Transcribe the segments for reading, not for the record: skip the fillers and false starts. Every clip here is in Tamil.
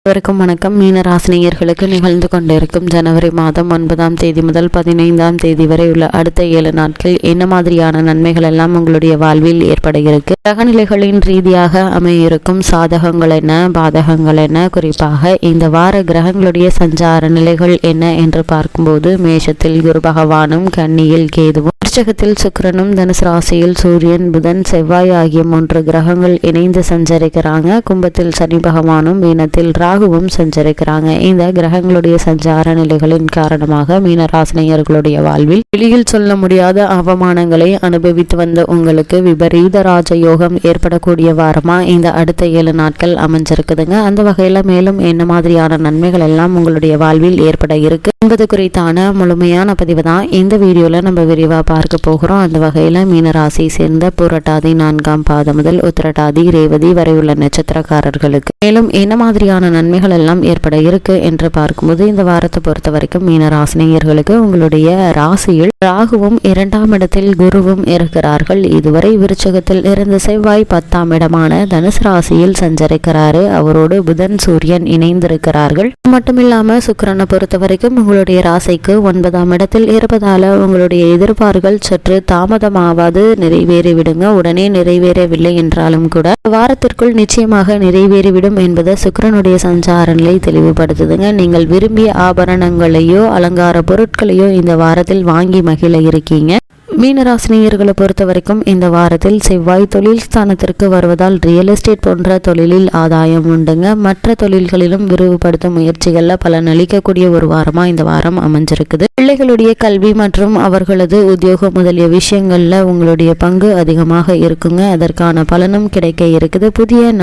அனைவருக்கும் வணக்கம். மீன ராசினியர்களுக்கு நிகழ்ந்து கொண்டிருக்கும் ஜனவரி மாதம் 9ஆம் தேதி முதல் 15ஆம் தேதி வரை உள்ள அடுத்த 7 நாட்கள் என்ன மாதிரியான நன்மைகள் எல்லாம் உங்களுடைய வாழ்வில் ஏற்பட இருக்கு, கிரகநிலைகளின் ரீதியாக அமையிருக்கும் சாதகங்கள் என்ன, பாதகங்கள் என்ன, குறிப்பாக இந்த வார கிரகங்களுடைய சஞ்சார நிலைகள் என்ன என்று பார்க்கும்போது மேஷத்தில் குரு பகவானும், கன்னியில் கேதுவும், விருச்சிகத்தில் சுக்கிரனும், தனுசு ராசியில் சூரியன், புதன், செவ்வாய் ஆகிய 3 கிரகங்கள் இணைந்து சஞ்சரிக்கிறாங்க. கும்பத்தில் சனி பகவானும், மீனத்தில் ராகுவும் சஞ்சரிக்கிறாங்க. இந்த கிரகங்களுடைய சஞ்சார நிலைகளின் காரணமாக மீனராசினியர்களுடைய வாழ்வில் வெளியில் சொல்ல முடியாத அவமானங்களை அனுபவித்து வந்த உங்களுக்கு விபரீத ராஜயோகம் ஏற்படக்கூடிய வாரமா இந்த அடுத்த 7 நாட்கள் அமைஞ்சிருக்குதுங்க. அந்த வகையில மேலும் என்ன மாதிரியான நன்மைகள் எல்லாம் உங்களுடைய வாழ்வில் ஏற்பட இருக்கு என்பது குறித்தான முழுமையான பதிவு தான் இந்த வீடியோல நம்ம விரிவா பார்க்க போகிறோம். அந்த வகையில மீனராசி சேர்ந்த புரட்டாதி 4ஆம் பாதம் முதல் உத்திரட்டாதி, ரேவதி வரை உள்ள நட்சத்திரக்காரர்களுக்கு மேலும் என்ன மாதிரியான நன்மைகள் எல்லாம் ஏற்பட இருக்கு என்று பார்க்கும்போது இந்த வாரத்தை பொறுத்த வரைக்கும் மீனராசினியர்களுக்கு உங்களுடைய ராசியில் ராகுவும் 2ஆம் இடத்தில் குருவும் இருக்கிறார்கள். இதுவரை விருச்சிகத்தில் இருந்த செவ்வாய் 10ஆம் இடமான தனுசு ராசியில் சஞ்சரிக்கிறாரு. அவரோடு புதன், சூரியன் இணைந்திருக்கிறார்கள். மட்டுமில்லாம சுக்கிரனை பொறுத்த வரைக்கும் உங்களுடைய ராசிக்கு 9ஆம் இடத்தில் இருப்பதால உங்களுடைய எதிர்பார்ப்புகள் சற்று தாமதமாவது நிறைவேறிவிடுங்க. உடனே நிறைவேறவில்லை என்றாலும் கூட வாரத்திற்குள் நிச்சயமாக நிறைவேறிவிடும் என்பதை சுக்கிரனுடைய சஞ்சார நிலை தெளிவுபடுத்துதுங்க. நீங்கள் விரும்பிய ஆபரணங்களையோ அலங்கார பொருட்களையோ இந்த வாரத்தில் வாங்கி மகிழ இருக்கீங்க. மீனராசினியர்களை பொறுத்த வரைக்கும் இந்த வாரத்தில் செவ்வாய் தொழில் ஸ்தானத்திற்கு வருவதால் ரியல் எஸ்டேட் போன்ற தொழிலில் ஆதாயம் உண்டுங்க. மற்ற தொழில்களிலும் விரிவுபடுத்தும் முயற்சிகள்ல பலனளிக்கக்கூடிய ஒரு வாரமா இந்த வாரம் அமைஞ்சிருக்குது. பிள்ளைகளுடைய கல்வி மற்றும் அவர்களது உத்தியோகம் முதலிய விஷயங்கள்ல உங்களுடைய பங்கு அதிகமாக இருக்குங்க. அதற்கான பலனும் கிடைக்க இருக்குது. புதிய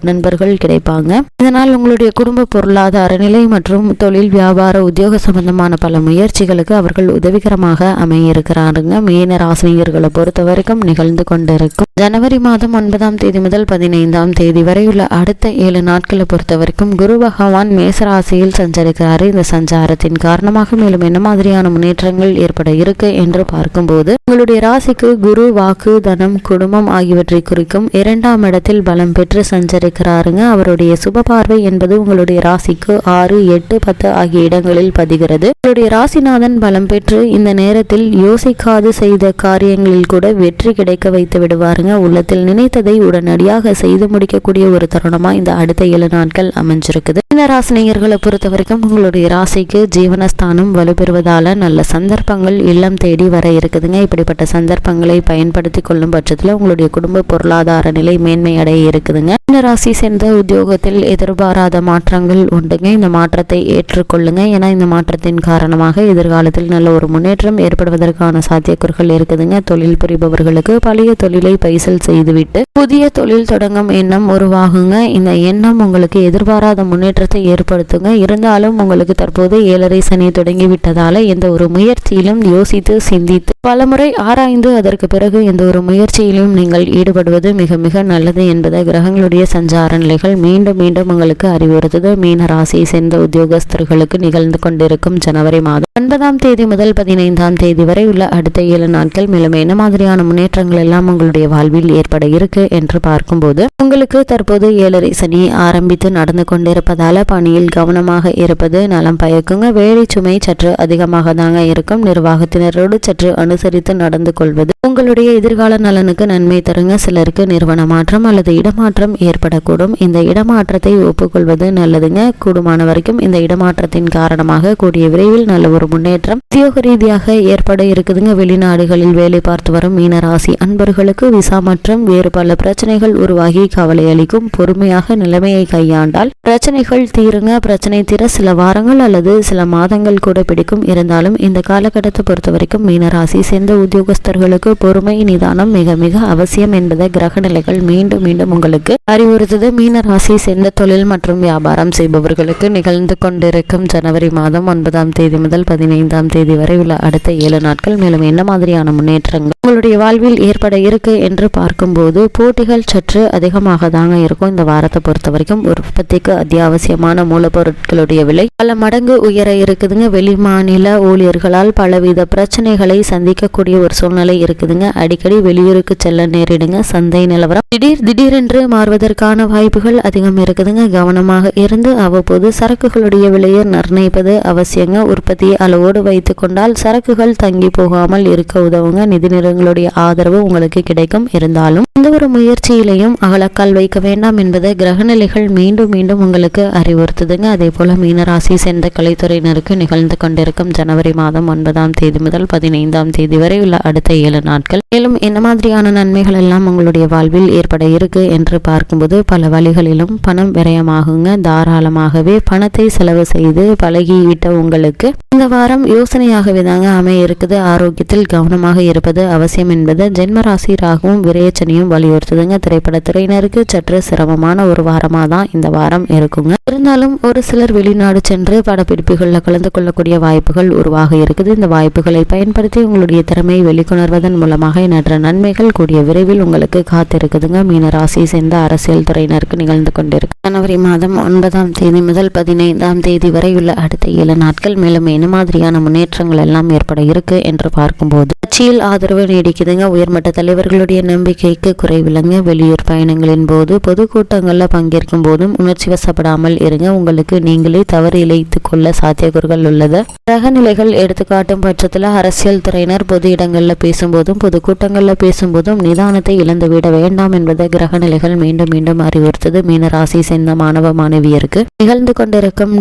நண்பர்கள் கிடைப்பாங்க. இதனால் உங்களுடைய குடும்ப பொருளாதார நிலை மற்றும் தொழில், வியாபார, உத்தியோக சம்பந்தமான பல முயற்சிகளுக்கு அவர்கள் உதவிகரமாக அமையிருக்கிறாருங்க. ராசினியர்களை பொறுத்த வரைக்கும் நிகழ்ந்து கொண்டிருக்கும் ஜனவரி மாதம் 9ஆம் தேதி முதல் 15ஆம் தேதி வரை உள்ள அடுத்த 7 நாட்களை பொறுத்த வரைக்கும் குரு பகவான் மேசராசியில் சஞ்சரிக்கிறாரு. இந்த சஞ்சாரத்தின் காரணமாக மேலும் என்ன மாதிரியான முன்னேற்றங்கள் ஏற்பட இருக்கு என்று பார்க்கும்போது உங்களுடைய ராசிக்கு குரு வாக்கு, தனம், குடும்பம் ஆகியவற்றை குறிக்கும் 2ஆம் இடத்தில் பலம் பெற்று சஞ்சரிக்கிறாருங்க. அவருடைய சுப பார்வை என்பது உங்களுடைய ராசிக்கு 6, 8, 10 ஆகிய இடங்களில் பதிகிறது. உங்களுடைய ராசிநாதன் பலம் பெற்று இந்த நேரத்தில் யோசிக்காது செய்த காரியங்களில் கூட வெற்றி கிடைக்க வைத்து விடுவாருங்க. உள்ளத்தில் நினைத்ததை உடனடியாக செய்து முடிக்கக்கூடிய ஒரு தருணமா இந்த அடுத்த 7 நாட்கள் அமைஞ்சிருக்குது. இந்த ராசினியர்களை பொறுத்த வரைக்கும் உங்களுடைய ராசிக்கு ஜீவனஸ்தானம் வலுப்பெறுவதால நல்ல சந்தர்ப்பங்கள் இல்லம் தேடி வர இருக்குதுங்க. இப்படிப்பட்ட சந்தர்ப்பங்களை பயன்படுத்தி கொள்ளும் பட்சத்துல உங்களுடைய குடும்ப பொருளாதார நிலை மேன்மை அடைய இருக்குதுங்க. இந்த ராசி சேர்ந்த உத்தியோகத்தில் எதிர்பாராத மாற்றங்கள் உண்டுங்க. இந்த மாற்றத்தை ஏற்றுக்கொள்ளுங்க. ஏன்னா இந்த மாற்றத்தின் காரணமாக எதிர்காலத்தில் நல்ல ஒரு முன்னேற்றம் ஏற்படுவதற்கான சாத்தியக்கூறுகள் இருக்குதுங்க. தொழில் புரிபவர்களுக்கு பழைய தொழிலை பைசல் செய்துவிட்டு புதிய தொழில் தொடங்கும் எண்ணம் உருவாகுங்க. இந்த எண்ணம் உங்களுக்கு எதிர்பாராத முன்னேற்றத்தை ஏற்படுத்துங்க. இருந்தாலும் உங்களுக்கு தற்போது 7.5 சனி தொடங்கி விட்டதால எந்த ஒரு முயற்சியிலும் யோசித்து சிந்தித்து பலமுறை ஆராய்ந்து அதற்கு பிறகு எந்த ஒரு முயற்சியிலும் நீங்கள் ஈடுபடுவது மிக மிக நல்லது என்பதை கிரகங்களுடைய சஞ்சார நிலைகள் மீண்டும் மீண்டும் உங்களுக்கு அறிவுறுத்துது. மீன ராசியை சேர்ந்த உத்தியோகஸ்தர்களுக்கு நிகழ்ந்து கொண்டிருக்கும் ஜனவரி மாதம் 9ஆம் தேதி முதல் 15ஆம் தேதி வரை உள்ள அடுத்த 7 நாட்கள் மேலும் என்ன மாதிரியான முன்னேற்றங்கள் எல்லாம் உங்களுடைய வாழ்வில் ஏற்பட இருக்கு என்று பார்க்கும்போது உங்களுக்கு தற்போது 7.5 சனி ஆரம்பித்து நடந்து கொண்டிருப்பதால பணியில் கவனமாக இருப்பது நலம் பயக்குங்க. வேலை சுமை சற்று அதிகமாக தாங்க இருக்கும். நிர்வாகத்தினரோடு சற்று அனுசரித்து நடந்து கொள்வது உங்களுடைய எதிர்கால நலனுக்கு நன்மை தருங்க. சிலருக்கு நிறுவன மாற்றம் அல்லது இடமாற்றம் ஏற்படக்கூடும். இந்த இடமாற்றத்தை ஒப்புக்கொள்வது நல்லதுங்க. கூடுமான வரைக்கும் இந்த இடமாற்றத்தின் காரணமாக கூடிய விரைவில் நல்ல ஒரு முன்னேற்றம் உத்தியோக ரீதியாக ஏற்பட இருக்குதுங்க. வெளிநாடுகளில் வேலை பார்த்து வரும் மீனராசி அன்பர்களுக்கு விசா மற்றும் வேறு பல பிரச்சனைகள் உருவாகி கவலை அளிக்கும். பொறுமையாக நிலைமையை கையாண்டால் பிரச்சனைகள் தீருங்க. பிரச்சனை தீர சில வாரங்கள் அல்லது சில மாதங்கள் கூட பிடிக்கும். இருந்தாலும் இந்த காலகட்டத்தை பொறுத்த வரைக்கும் மீனராசி சேர்ந்த உத்தியோகஸ்தர்களுக்கு பொறுமை, நிதானம் மிக மிக அவசியம் என்பதை கிரக நிலைகள் மீண்டும் மீண்டும் உங்களுக்கு அறிவுறுத்துது. மீனராசி சேர்ந்த தொழில் மற்றும் வியாபாரம் செய்பவர்களுக்கு நிகழ்ந்து கொண்டிருக்கும் ஜனவரி மாதம் 9ஆம் தேதி முதல் 15ஆம் தேதி வரை உள்ள அடுத்த 7 நாட்கள் மேலும் என்ன மாதிரியான முன்னேற்றங்கள் உங்களுடைய வாழ்வில் ஏற்பட இருக்கு என்று பார்க்கும்போது போட்டிகள் சற்று அதிகமாக தாங்க இருக்கும். இந்த வாரத்தை பொறுத்த வரைக்கும் உற்பத்திக்கு அத்தியாவசியமான மூலப்பொருட்களுடைய விலை பல மடங்கு உயர இருக்குதுங்க. வெளிமாநில ஊழியர்களால் பலவித பிரச்சனைகளை சந்திக்க சந்திக்கக்கூடிய ஒரு சூழ்நிலை இருக்குதுங்க. அடிக்கடி வெளியூருக்கு செல்ல நேரிடுங்க. சந்தை நிலவரம் திடீரென்று மாறுவதற்கான வாய்ப்புகள் அதிகம் இருக்குதுங்க. கவனமாக இருந்து அவ்வப்போது சரக்குகளுடைய விலையை நிர்ணயிப்பது அவசியங்க. உற்பத்தி அளவோடு வைத்து கொண்டால் சரக்குகள் தங்கி போகாமல் இருக்க உதவுங்க. நிதி நிறுவனங்களுடைய ஆதரவு உங்களுக்கு கிடைக்கும். இருந்தாலும் எந்த ஒரு முயற்சியிலையும் அகலக்கால் வைக்க வேண்டாம் என்பதை கிரகநிலைகள் மீண்டும் மீண்டும் உங்களுக்கு அறிவுறுத்துதுங்க. அதே போல மீனராசி சேர்ந்த கலைத்துறையினருக்கு நிகழ்ந்து கொண்டிருக்கும் ஜனவரி மாதம் 9ஆம் தேதி முதல் 15ஆம் தேதி வரை உள்ள அடுத்த 7 நாட்கள் மேலும் என்ன மாதிரியான நன்மைகள் எல்லாம் உங்களுடைய வாழ்வில் ஏற்பட இருக்கு என்று பார்க்கும்போது பல வழிகளிலும் பணம் விரயமாகுங்க. தாராளமாகவே பணத்தை செலவு செய்து பழகிவிட்ட உங்களுக்கு இந்த வாரம் யோசனையாகவே தாங்க அமைய இருக்குது. ஆரோக்கியத்தில் கவனமாக இருப்பது அவசியம் என்பது ஜென்மராசி ராகுவும் விரயச்சனையும் வலியுறுத்துதுங்க. திரைப்படத்துறையினருக்கு சற்று சிரமமான ஒரு வாரமா தான் இந்த வாரம் இருக்குங்க. இருந்தாலும் ஒரு சிலர் வெளிநாடு சென்று படப்பிடிப்புகளில் கலந்து கொள்ளக்கூடிய வாய்ப்புகள் உருவாக இருக்குது. இந்த வாய்ப்புகளை பயன்படுத்தி உங்களுடைய திறமையை வெளிக்கொணர்வதன் மூலமாக எண்ணற்ற நன்மைகள் கூடிய விரைவில் உங்களுக்கு காத்திருக்குதுங்க. மீன ராசி சேர்ந்த அரசியல் துறையினருக்கு நிகழ்ந்து கொண்டிருக்கு ஜனவரி மாதம் 9ஆம் தேதி முதல் 15ஆம் தேதி வரை உள்ள அடுத்த 7 நாட்கள் மேலும் என்ன மாதிரியான முன்னேற்றங்கள் எல்லாம் ஏற்பட இருக்கு என்று பார்க்கும்போது கட்சியில் ஆதரவு நீடிக்குதுங்க. உயர்மட்ட தலைவர்களுடைய நம்பிக்கைக்கு குறைவில்லைங்க. வெளியூர் பயணங்களின் போது பொதுக்கூட்டங்களில் பங்கேற்கும் போதும் உணர்ச்சி வசப்படாமல் இருங்க. உங்களுக்கு நீங்களே தவறு இழைத்துக் கொள்ள சாத்தியக்கூறுகள் உள்ளது. கிரகநிலைகள் எடுத்துக்காட்டும் பட்சத்தில் அரசியல் துறையினர் பொது இடங்களில் பேசும்போதும் பொதுக்கூட்டங்களில் பேசும்போதும் நிதானத்தை இழந்துவிட வேண்டாம் என்பதை கிரகநிலைகள் மீண்டும் மீண்டும் அறிவுறுத்தது. மீன ராசி சேர்ந்த மாணவ மாணவியருக்கு நிகழ்ந்து கொண்டிருக்கும்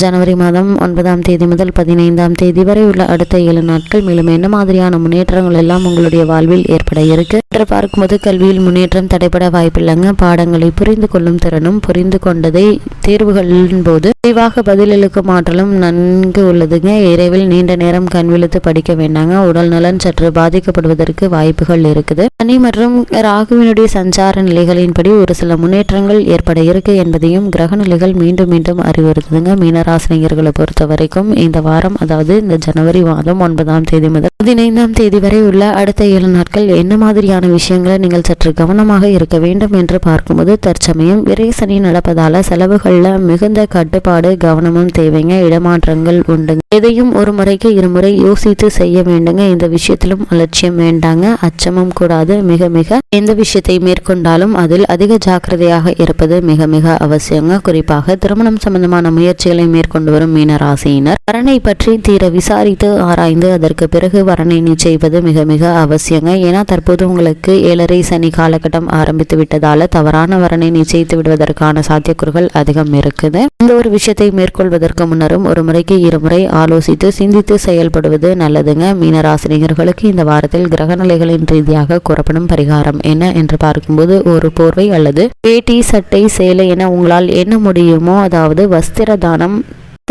ஜனவரி மாதம் 9ஆம் தேதி முதல் 15ஆம் தேதி வரை உள்ள அடுத்த 7 நாட்கள் மேலும் என்ன மாதிரியான முன்னேற்றங்கள் எல்லாம் உங்களுடைய வாழ்வில் ஏற்பட இருக்கு என்று பார்க்கும்போது கல்வியில் முன்னேற்றம் தடைபட வாய்ப்பில்லைங்க. பாடங்களை புரிந்து கொள்ளும் திறனும் புரிந்து கொண்டதை தேர்வுகளின் போது விரிவாக பதிலளிக்கும் ஆற்றலும் நன்கு உள்ளதுங்க. இரவில் நீண்ட நேரம் கண் விழுத்து படிக்க வேண்டாங்க. உடல் நலன் சற்று பாதிக்கப்படுவதற்கு வாய்ப்புகள் இருக்குது. சனி மற்றும் ராகுவினுடைய சஞ்சார நிலைகளின்படி ஒரு சில முன்னேற்றங்கள் ஏற்பட இருக்கு என்பதையும் கிரக நிலைகள் மீண்டும் மீண்டும் அறிவுறுத்துதுங்க. மீனராசினியர்களை பொறுத்த வரைக்கும் இந்த வாரம் அதாவது இந்த ஜனவரி மாதம் 9ஆம் தேதி முதல் 15ஆம் தேதி வரை உள்ள அடுத்த 7 நாட்கள் என்ன மாதிரியான விஷயங்களை நீங்கள் சற்று கவனமாக இருக்க வேண்டும் என்று பார்க்கும்போது தற்சமயம் விரைசனி நடப்பதால செலவுகள்ல மிகுந்த கட்டுப்பாடு கவனமும் தேவைங்க. இடமாற்றங்கள் உண்டுங்க. எதையும் ஒரு முறைக்கு இருமுறை யோசித்து செய்ய வேண்டுங்க. இந்த விஷயத்திலும் அலட்சியம் வேண்டாங்க. அச்சமும் கூடாது. மிக மிக எந்த விஷயத்தை மேற்கொண்டாலும் அதில் அதிக ஜாக்கிரதையாக இருப்பது மிக மிக அவசியங்க. குறிப்பாக திருமணம் சம்பந்தமான முயற்சிகளை மேற்கொண்டு வரும் மீனராசியினர் வரனை பற்றி தீர விசாரித்து ஆராய்ந்து அதற்கு பிறகு வரனை நிச்சயிப்பது மிக மிக அவசியங்க. ஏன்னா தற்போது உங்களுக்கு 7.5 சனி காலகட்டம் ஆரம்பித்து விட்டதால தவறான வரனை நிச்சயித்து விடுவதற்கான சாத்தியக்கூறுகள் அதிகம் இருக்குது. இந்த ஒரு விஷயத்தை மேற்கொள்வதற்கு முன்னரும் ஒரு முறைக்கு இருமுறை ஆலோசித்து சிந்தித்து செயல்படுவது நல்லதுங்க. மீனராசினியர்களுக்கு இந்த வாரத்தில் கிரகநிலைகளின் ரீதியாக கூறப்படும் பரிகாரம் என்ன என்று பார்க்கும்போது ஒரு போர்வை அல்லது வேட்டி சட்டை சேலை என உங்களால் என்ன முடியுமோ அதாவது வஸ்திர தானம்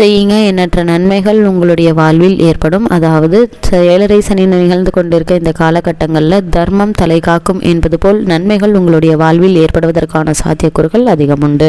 செய்யுங்க. எண்ணற்ற நன்மைகள் உங்களுடைய வாழ்வில் ஏற்படும். அதாவது 7.5 சனி நிகழ்ந்து கொண்டிருக்க இந்த காலகட்டங்களில் தர்மம் தலை காக்கும் என்பது போல் நன்மைகள் உங்களுடைய வாழ்வில் ஏற்படுவதற்கான சாத்தியக்கூறுகள் அதிகம் உண்டு.